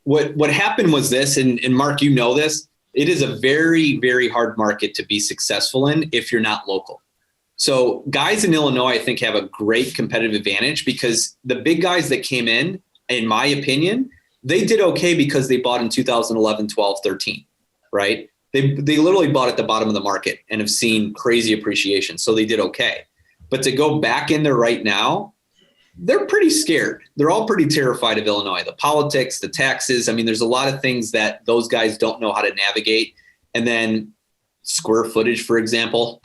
what happened was this, and Mark, you know this, it is a very, very hard market to be successful in if you're not local. So guys in Illinois, I think, have a great competitive advantage because the big guys that came in my opinion, they did okay because they bought in 2011, 12, 13, right? They literally bought at the bottom of the market and have seen crazy appreciation. So they did okay. But to go back in there right now, they're pretty scared. They're all pretty terrified of Illinois, the politics, the taxes. I mean, there's a lot of things that those guys don't know how to navigate. And then square footage, for example,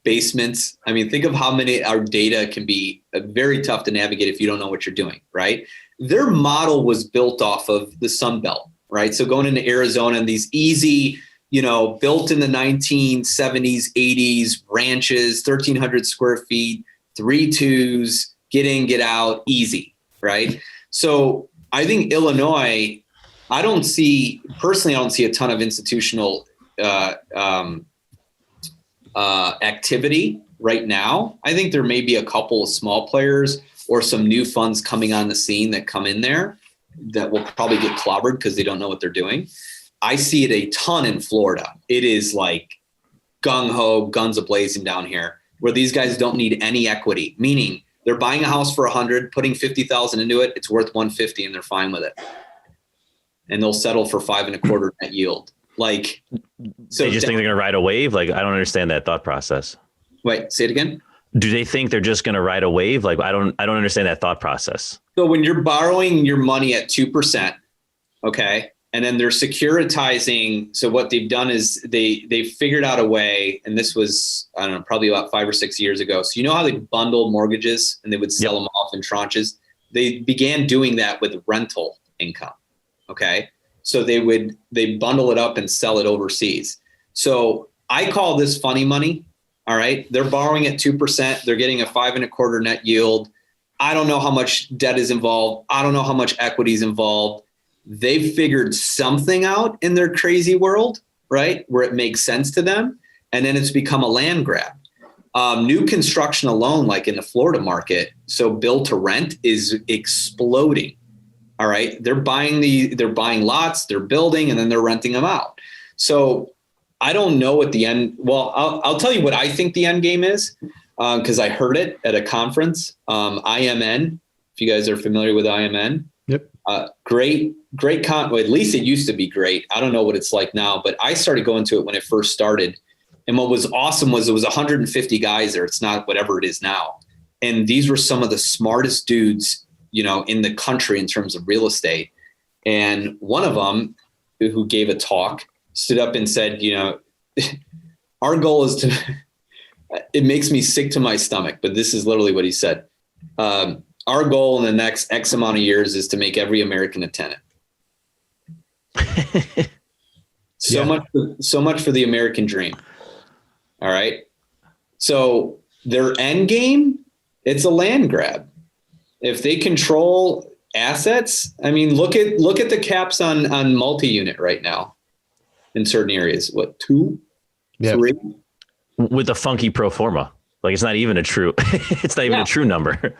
basements. I mean, think of how many our data can be very tough to navigate if you don't know what you're doing, right? Their model was built off of the Sun Belt, right? So going into Arizona and these easy, built in the 1970s, 80s ranches, 1,300 square feet, 3 2s, get in, get out, easy, right? So I think Illinois, I don't see a ton of institutional activity right now. I think there may be a couple of small players or some new funds coming on the scene that come in there that will probably get clobbered because they don't know what they're doing. I see it a ton in Florida. It is like gung-ho, guns a-blazing down here, where these guys don't need any equity, meaning they're buying a house for 100, putting 50,000 into it. It's worth 150 and they're fine with it. And they'll settle for 5.25 net yield. Like, so they just think they're going to ride a wave. Like, I don't understand that thought process. Wait, say it again. Do they think they're just going to ride a wave? Like, I don't understand that thought process. So when you're borrowing your money at 2%, okay, and then they're securitizing. So what they've done is they figured out a way, and this was, I don't know, probably about 5 or 6 years ago. So you know how they bundle mortgages and they would sell them off in tranches? They began doing that with rental income, okay? So they bundle it up and sell it overseas. So I call this funny money. All right. They're borrowing at 2%. They're getting a 5.25 net yield. I don't know how much debt is involved. I don't know how much equity is involved. They've figured something out in their crazy world, right? Where it makes sense to them. And then it's become a land grab. New construction alone, like in the Florida market. So build to rent is exploding. All right. They're buying lots, they're building, and then they're renting them out. So I don't know what the end. Well, I'll tell you what I think the end game is, because I heard it at a conference. IMN, if you guys are familiar with IMN. Yep. Great. Well, at least it used to be great. I don't know what it's like now, but I started going to it when it first started. And what was awesome was it was 150 guys there. It's not whatever it is now. And these were some of the smartest dudes, in the country in terms of real estate. And one of them who gave a talk stood up and said, our goal is to, it makes me sick to my stomach, but this is literally what he said. Our goal in the next X amount of years is to make every American a tenant. So much for the American dream. All right. So their end game, it's a land grab. If they control assets, I mean, look at the caps on multi-unit right now. In certain areas, what, 2, 3? With a funky pro forma. Like, it's not even a true, it's not even a true number.